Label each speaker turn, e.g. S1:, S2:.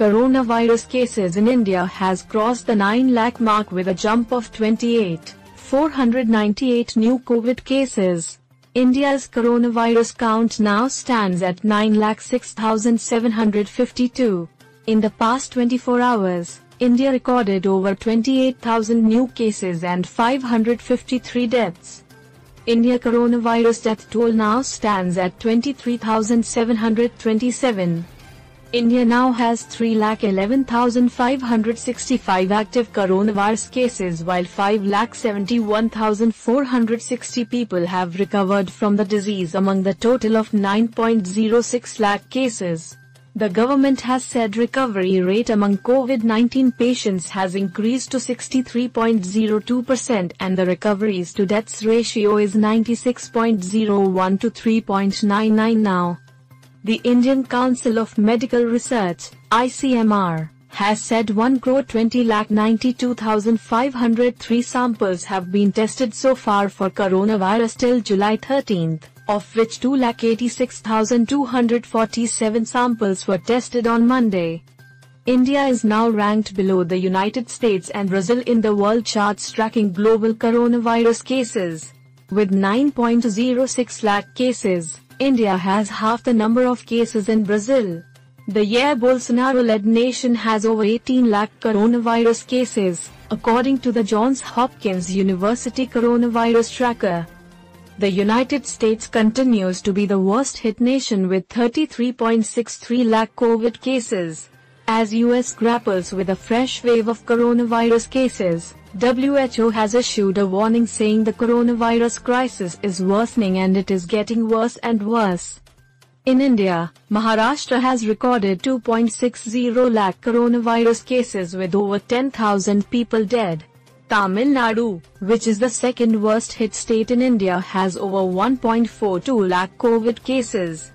S1: Coronavirus cases in India has crossed the 9 lakh mark with a jump of 28,498 new COVID cases. India's coronavirus count now stands at 9,06,752. In the past 24 hours, India recorded over 28,000 new cases and 553 deaths. India coronavirus death toll now stands at 23,727. India now has 3,11,565 active coronavirus cases while 5,71,460 people have recovered from the disease among the total of 9.06 lakh cases. The government has said recovery rate among COVID-19 patients has increased to 63.02% and the recoveries to deaths ratio is 96.01 to 3.99 now. The Indian Council of Medical Research, ICMR, has said 1,20,92,503 samples have been tested so far for coronavirus till July 13, of which 2,86,247 samples were tested on Monday. India is now ranked below the United States and Brazil in the world charts tracking global coronavirus cases. With 9.06 lakh cases, India has half the number of cases in Brazil. The Jair Bolsonaro-led nation has over 18 lakh coronavirus cases, according to the Johns Hopkins University Coronavirus Tracker. The United States continues to be the worst-hit nation with 33.63 lakh COVID cases. As US grapples with a fresh wave of coronavirus cases, WHO has issued a warning saying the coronavirus crisis is worsening and it is getting worse and worse. In India, Maharashtra has recorded 2.60 lakh coronavirus cases with over 10,000 people dead. Tamil Nadu, which is the second worst hit state in India, has over 1.42 lakh COVID cases.